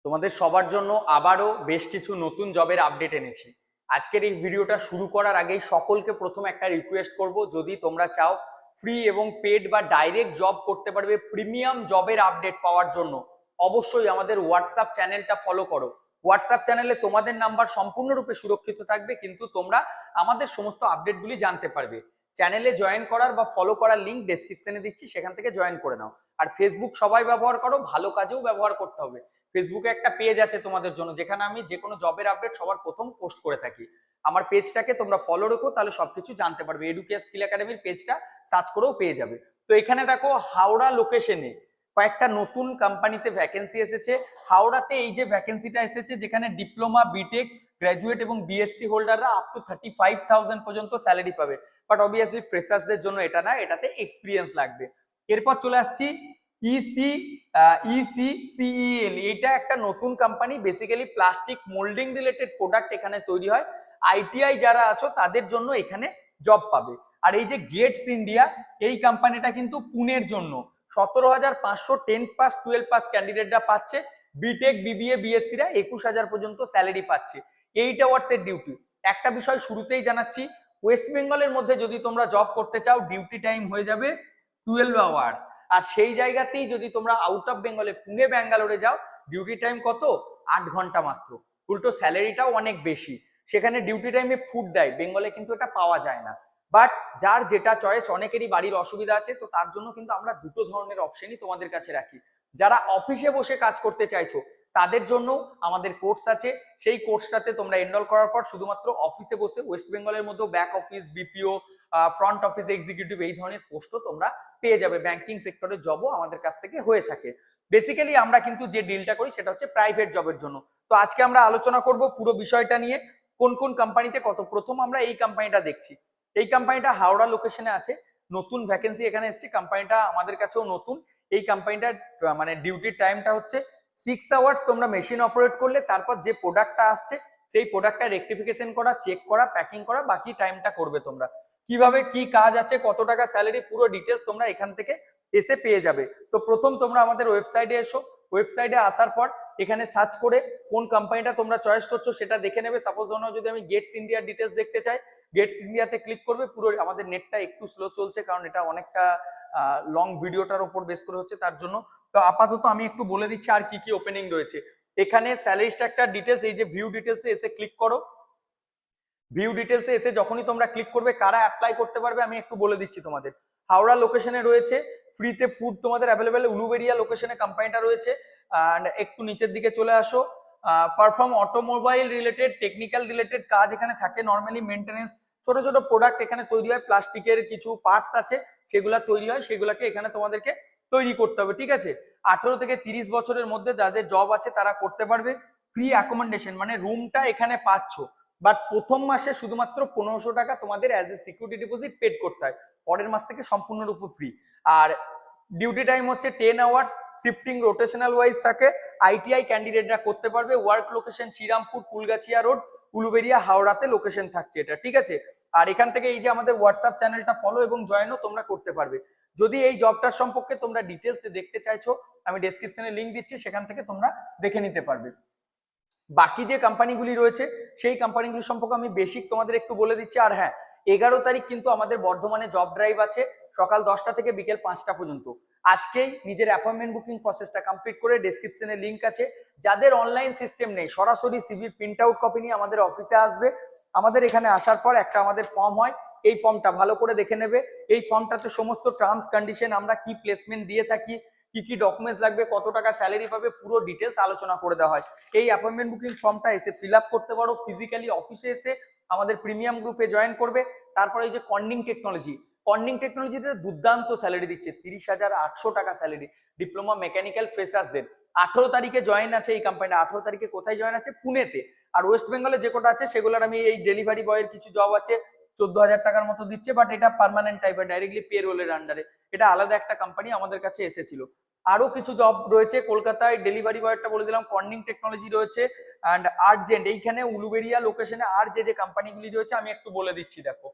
তোমাদের সবার জন্য আবারও বেশ কিছু নতুন জবের আপডেট এনেছি। আজকের এই ভিডিওটা শুরু করার আগেই সকলকে প্রথম একটা রিকোয়েস্ট করব, যদি তোমরা চাও ফ্রি এবং পেড বা ডাইরেক্ট জব করতে পারবে প্রিমিয়াম জবের আপডেট পাওয়ার জন্য, অবশ্যই আমাদের হোয়াটসঅ্যাপ চ্যানেলটা ফলো করো। হোয়াটসঅ্যাপ চ্যানেলে তোমাদের নাম্বার সম্পূর্ণরূপে সুরক্ষিত থাকবে, কিন্তু তোমরা আমাদের সমস্ত আপডেটগুলি জানতে পারবে। চ্যানেলে জয়েন করার বা ফলো করার লিঙ্ক ডেসক্রিপশনে দিচ্ছি, সেখান থেকে জয়েন করে নাও। আর ফেসবুক সবাই ব্যবহার করো, ভালো কাজেও ব্যবহার করতে হবে। ফেসবুকে একটা পেজ আছে তোমাদের জন্য, যেখানে আমি যে কোনো জবের আপডেট সবার প্রথম পোস্ট করে থাকি। আমার পেজটাকে তোমরা ফলো রেখো, তাহলে সবকিছু জানতে পারবে। এডুকেয়া স্কিল একাডেমির পেজটা সার্চ করেও পেয়ে যাবে। তো এখানে দেখো, হাওড়া লোকেশনে কয়েকটা নতুন কোম্পানিতে ভ্যাকেন্সি এসেছে। হাওড়াতে এই যে ভ্যাকেন্সিটা এসেছে, যেখানে ডিপ্লোমা, বিটেক, গ্র্যাজুয়েট এবং বিএসসি হোল্ডাররা আপ টু 35,000 পর্যন্ত স্যালারি পাবে। বাট অবভিয়াসলি ফ্রেশার্সদের জন্য এটা না, এটাতে এক্সপিরিয়েন্স লাগবে। এরপর চলে আসছি ইসিসিএল। এটা একটা নতুন company, basically plastic moulding related product এখানে তৈরি হয়। আইটিআই যারা আছো তাদের জন্য এখানে জব পাবে। আর এই যে গেটস ইন্ডিয়া, এই কোম্পানিটা কিন্তু পুনের জন্য 17,500 10 পাস 12 পাস ক্যান্ডিডেটরা পাচ্ছে। বিটেক, বিবিএ, বিএসসিরা 21,000 পর্যন্ত স্যালারি পাচ্ছে। 8 আওয়ার্সের ডিউটি। একটা বিষয় শুরুতেই জানাচ্ছি, ওয়েস্ট বেঙ্গলের মধ্যে যদি তোমরা জব করতে চাও, ডিউটি টাইম হয়ে যাবে 12 আওয়ার্স। আর সেই জায়গাতেই যদি তোমরা আউট অফ বেঙ্গলে পুনে, ব্যাঙ্গালোরে যাও, ডিউটি টাইম কত? 8 ঘন্টা মাত্র। উল্টো স্যালারিটাও অনেক বেশি। সেখানে ডিউটি টাইমে ফুড দেয়, বেঙ্গলে কিন্তু এটা পাওয়া যায় না। বাট যার যেটা চয়েস, অনেকেরই বাড়ির অসুবিধা আছে, তো তার জন্য কিন্তু আমরা দুটো ধরনের অপশনই তোমাদের কাছে রাখি। যারা অফিসে বসে কাজ করতে চাইছো, তাদের জন্য আমাদের কোর্স আছে। সেই কোর্সটাতে তোমরা এনরোল করার পর শুধুমাত্র অফিসে বসে, ওয়েস্ট বেঙ্গলের মধ্যে back office, BPO, front office executive, এই ধরনের পোস্টও তোমরা পেয়ে যাবে। ব্যাংকিং সেক্টরের জবও আমাদের কাছ থেকে হয়ে থাকে। বেসিক্যালি আমরা কিন্তু যে ডিলটা করি সেটা হচ্ছে প্রাইভেট জবের জন্য। তো আজকে আমরা আলোচনা করব পুরো বিষয়টা নিয়ে, কোন কোন কোম্পানিতে কত। প্রথম আমরা এই কোম্পানিটা দেখছি। এই কোম্পানিটা হাওড়া লোকেশনে আছে, নতুন ভ্যাকেন্সি এখানে এসেছে। কোম্পানিটা আমাদের কাছেও নতুন। এই কোম্পানিটার মানে ডিউটির টাইমটা হচ্ছে 6 আওয়ার্স। তোমরা মেশিন অপারেট করলে তারপর যে প্রোডাক্টটা আসছে সেই প্রোডাক্টটা রেকটিফিকেশন করা, চেক করা, প্যাকিং করা, বাকি টাইমটা করবে তোমরা। কিভাবে কি কাজ আছে, কত টাকা স্যালারি, পুরো ডিটেলস তোমরা এখান থেকে এসে পেয়ে যাবে। তো প্রথম তোমরা আমাদের ওয়েবসাইটে এসো। ওয়েবসাইটে আসার পর এখানে সার্চ করে কোন কোম্পানিটা তোমরা চয়েস করছো সেটা দেখে নেবে। সাপোজ ধরো যদি আমি গেটস ইন্ডিয়ার ডিটেলস দেখতে চাই, গেটস ইন্ডিয়াতে ক্লিক করবে। পুরো আমাদের নেটটা একটু স্লো চলছে, কারণ এটা অনেকটা লং ভিডিওটার উপর বেস করে হচ্ছে, তার জন্য। তো আপাতত আমি একটু বলে দিচ্ছি আর কি কি ওপেনিং রয়েছে। এখানে স্যালারি স্ট্রাকচার ডিটেলস, এই যে ভিউ ডিটেলসে এসে ক্লিক করো। ভিউ ডিটেলসে এসে যখনই তোমরা ক্লিক করবে, কারা অ্যাপ্লাই করতে পারবে আমি একটু বলে দিচ্ছি তোমাদের। হাওড়া লোকেশনে রয়েছে, ফ্রিতে ফুড তোমাদের অ্যাভেলেবেল। উলুবেরিয়া লোকেশনে কোম্পানিটা রয়েছে। অ্যান্ড একটু নিচের দিকে চলে আসো, perform automobile related, technical related কাজ এখানে থাকে। নর্মালি মেনটেনেন্স, ছোট ছোট প্রোডাক্ট এখানে তৈরি হয়। প্লাস্টিকের কিছু পার্টস আছে, সেগুলা তৈরি হয়, সেগুলাকে এখানে তোমাদেরকে তৈরি করতে হবে, ঠিক আছে। 18 থেকে 30 বছরের মধ্যে যাদের জব আছে তারা করতে পারবে। ফ্রি অ্যাকোমোডেশন, মানে রুমটা এখানে পাচ্ছ। বাট প্রথম মাসে শুধুমাত্র 1500 টাকা তোমাদের as a security deposit paid করতে হয়। পরের মাস থেকে সম্পূর্ণরূপে ফ্রি। আর ডিউটি টাইম হচ্ছে 10 আওয়ার্স। শিফটিং রোটেশনাল ওয়াইজ থাকে। আইটিআই ক্যান্ডিডেটরা করতে পারবে। Work location Shrirampur, Kulgachia road, Uluberia, হাওড়াতে লোকেশন থাকছে এটা, ঠিক আছে। আর এখান থেকে এই যে আমাদের হোয়াটসঅ্যাপ চ্যানেলটা ফলো এবং জয়েনও তোমরা করতে পারবে। যদি এই জবটার সম্পর্কে তোমরা ডিটেলসে দেখতে চাইছো, আমি ডেসক্রিপশনে লিঙ্ক দিচ্ছি, সেখান থেকে তোমরা দেখে নিতে পারবে। বাকি যে কোম্পানিগুলি রয়েছে সেই কোম্পানিগুলি সম্পর্কে আমি বেসিক তোমাদের একটু বলে দিচ্ছি। আর হ্যাঁ, 11 তারিখ কিন্তু আমাদের বর্ধমানে জব ড্রাইভ আছে, সকাল 10টা থেকে বিকেল 5টা পর্যন্ত। আজকেই নিজের অ্যাপয়েন্টমেন্ট বুকিং প্রসেসটা কমপ্লিট করে, ডেসক্রিপশনে লিঙ্ক আছে। যাদের অনলাইন সিস্টেম নেই, সরাসরি সিভির প্রিন্ট আউট কপি নিয়ে আমাদের অফিসে আসবে। আমাদের এখানে আসার পর একটা আমাদের ফর্ম হয়, এই ফর্মটা ভালো করে দেখে নেবে। এই ফর্মটাতে সমস্ত টার্মস কন্ডিশন, আমরা কি প্লেসমেন্ট দিয়ে থাকি, কি কি ডকুমেন্টস লাগবে, কত টাকা স্যালারি পাবে, পুরো ডিটেলস আলোচনা করে দেওয়া হয়। এই অ্যাপয়েন্টমেন্ট বুকিং ফর্মটা এসে ফিল আপ করতে পারো। ফিজিক্যালি অফিসে এসে আমাদের প্রিমিয়াম গ্রুপে জয়েন করবে। তারপরে এই যে কর্নিং টেকনোলজি, কর্নিং টেকনোলজিতে দুর্দান্ত স্যালারি দিচ্ছে, 30,800 টাকা স্যালারি ডিপ্লোমা মেকানিক্যাল ফ্রেশার্সদের। 18 তারিখে জয়েন আছে এই কোম্পানিটা। 18 তারিখে কোথায় জয়েন আছে? পুনেতে। আর ওয়েস্ট বেঙ্গলে যে কটা আছে সেগুলোর আমি এই ডেলিভারি বয়ের কিছু জব আছে, 14,000 টাকার মতো দিচ্ছে। বাট এটা পার্মানেন্ট টাইপের, ডাইরেক্টলি পে রোলের আন্ডারে। এটা আলাদা একটা কোম্পানি আমাদের কাছে এসেছিল। আরো কিছু জব রয়েছে কলকাতায়, ডেলিভারি বয়টা বলে দিলাম। কর্নিং টেকনোলজি রয়েছে অ্যান্ড আর্জেন্ট, এইখানে উলুবেরিয়া লোকেশনে। আর যে যে কোম্পানিগুলি রয়েছে আমি একটু বলে দিচ্ছি। দেখো,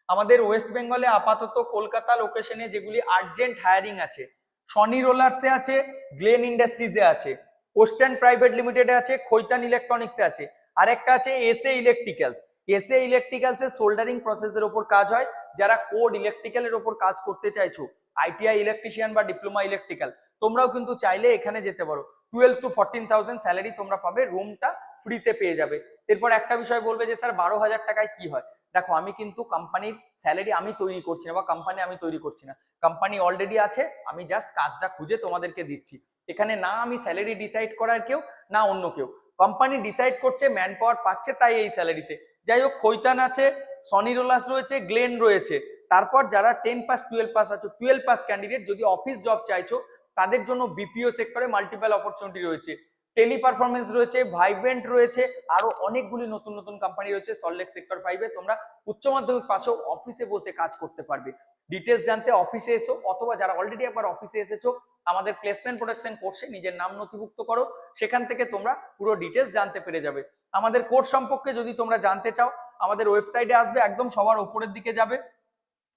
আমাদের ওয়েস্ট বেঙ্গলে আপাতত কলকাতা লোকেশনে যেগুলি আর্জেন্ট হায়ারিং আছে, সনি রোলার্সে আছে, গ্লেন ইন্ডাস্ট্রিজে আছে। ওস্টার্ন প্রাইভেট লিমিটেডে আছে, খৈতান ইলেকট্রনিক্সে আছে, আরেকটা আছে এসএ ইলেকট্রিক্যালস। এসএ ইলেকট্রিক্যালস এর সোল্ডারিং প্রসেসের উপর কাজ হয়। যারা কোড ইলেকট্রিক্যালের উপর কাজ করতে চাইছো, আইটিআই ইলেকট্রিশিয়ান বা ডিপ্লোমা ইলেকট্রিক্যাল, তোমরাও কিন্তু চাইলে এখানে যেতে পারো। 12 to 14,000 স্যালারি তোমরা পাবে, রুমটা ফ্রিতে পেয়ে যাবে। এরপর একটা বিষয় বলবে যে স্যার 12,000 টাকায় কি হয়? দেখো, আমি কিন্তু কোম্পানির স্যালারি আমি তৈরি করছি না বা কোম্পানি আমি তৈরি করছি না, কোম্পানি অলরেডি আছে, আমি জাস্ট কাজটা খুঁজে তোমাদেরকে দিচ্ছি। এখানে না আমি স্যালারি ডিসাইড করার কেউ, না অন্য কেউ, কোম্পানি ডিসাইড করছে, ম্যান পাওয়ার পাচ্ছে তাই এই স্যালারিতে। যাই হোক, খৈতান আছে, সনি রোলার্স রয়েছে, গ্লেন রয়েছে। তারপর যারা 10 পাস 12 পাস আছো, 12 পাস ক্যান্ডিডেট যদি অফিস জব চাইছো, তাদের জন্য বিপিও সেক্টরে মাল্টিপল অপরচুনিটি রয়েছে, টেলি পারফরমেন্স রয়েছে, ভাইভেন্ট রয়েছে, আরো অনেকগুলি নতুন নতুন কোম্পানি রয়েছে। সল্টলেক সেক্টর 5-এ তোমরা উচ্চ মাধ্যমিক পাশেও অফিসে বসে কাজ করতে পারবে। ডিটেলস জানতে অফিসে এসো, অথবা যারা অলরেডি একবার অফিসে এসেছো, আমাদের প্লেসমেন্ট প্রোটেকশন কোর্সে নিজের নাম নথিভুক্ত করো, সেখান থেকে তোমরা পুরো ডিটেলস জানতে পেরে যাবে। আমাদের কোর্স সম্পর্কে যদি তোমরা জানতে চাও, আমাদের ওয়েবসাইটে আসবে, একদম সবার উপরের দিকে যাবে,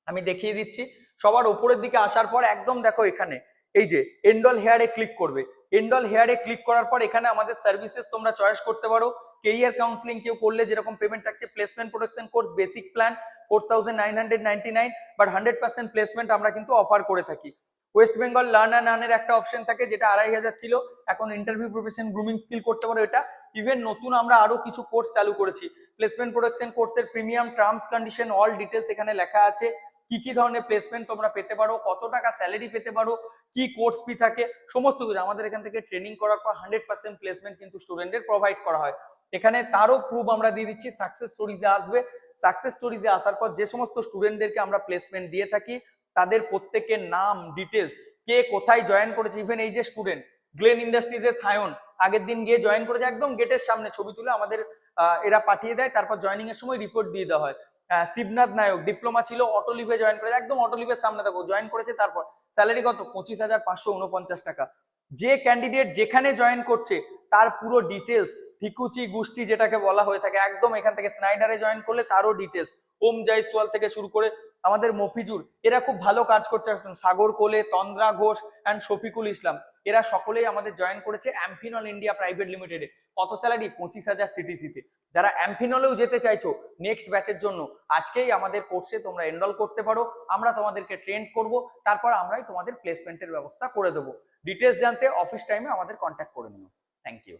আমি দেখিয়ে দিচ্ছি। সবার উপরের দিকে আসার পর একদম দেখো এখানে এই যে এন্ডল হেয়ারে ক্লিক করবে। এন্ডল হেয়ারে ক্লিক করার পর এখানে আমাদের সার্ভিসেস তোমরা চয়েস করতে পারো। কেরিয়ার কাউন্সিলিং কেউ করলে যেরকম পেমেন্ট থাকছে, placement protection course basic plan 4,999, but 100% placement আমরা কিন্তু অফার করে থাকি। ওয়েস্ট বেঙ্গল লার্ন অ্যান্ড আর্নের একটা অপশন থাকে, যেটা 2,500 ছিল, এখন ইন্টারভিউ প্রফেশন গ্রুমিং স্কিল করতে পারো এটা। ইভেন নতুন আমরা আরো কিছু কোর্স চালু করেছি, প্লেসমেন্ট প্রোটেকশন কোর্সের premium terms condition all details এখানে লেখা আছে। কি কি ধরনের প্লেসমেন্ট তোমরা পেতে পারো, কত টাকা স্যালারি পেতে পারো, কি কোর্স ফি থাকে, সমস্ত কিছু আমাদের এখান থেকে ট্রেনিং করার পর 100% প্লেসমেন্ট কিন্তু স্টুডেন্টদের প্রোভাইড করা হয়। এখানে তারও প্রুফ আমরা দিয়ে দিচ্ছি, সাকসেস স্টোরিজে আসবে। সাকসেস স্টোরিজে আসার পর যে সমস্ত স্টুডেন্টদেরকে আমরা প্লেসমেন্ট দিয়ে থাকি, তাদের প্রত্যেকের নাম ডিটেলস, কে কোথায় জয়েন করেছে। ইভেন এই যে স্টুডেন্ট গ্লেন ইন্ডাস্ট্রিজের সায়ন, আগের দিন গিয়ে জয়েন করেছে, একদম গেটের সামনে ছবি তুলে আমাদের এরা পাঠিয়ে দেয়, তারপর জয়েনিং এর সময় রিপোর্ট দিয়ে দেওয়া হয়। শিবনাথ নায়ক ডিপ্লোমা ছিল, অটোলিভে জয়েন করেছে, একদম অটোলিভের সামনে দেখো জয়েন করেছে। তারপর স্যালারি কত? 25,549 টাকা। যে ক্যান্ডিডেট যেখানে জয়েন করছে তার পুরো ডিটেলস, ঠিকুচি গোষ্ঠী যেটাকে বলা হয়ে থাকে, একদম এখান থেকে স্নাইডারে জয়েন করলে তারও ডিটেলস, ওম জয়সওয়াল থেকে শুরু করে আমাদের মফিজুর, এরা খুব ভালো কাজ করছে, সাগর কোলে, তন্দ্রা ঘোষ অ্যান্ড শফিকুল ইসলাম, এরা সকলেই আমাদের জয়েন করেছে অ্যাম্পিনল ইন্ডিয়া প্রাইভেট লিমিটেডে। কত স্যালারি? 25,000 সিটিসিতে। যারা অ্যাম্পিনলেও যেতে চাইছো নেক্সট ব্যাচের জন্য, আজকেই আমাদের কোর্সে তোমরা এনরোল করতে পারো, আমরা তোমাদেরকে ট্রেন করব, তারপর আমরাই তোমাদের প্লেসমেন্টের ব্যবস্থা করে দেবো। ডিটেলস জানতে অফিস টাইমে আমাদের কন্ট্যাক্ট করে নিও। Thank you.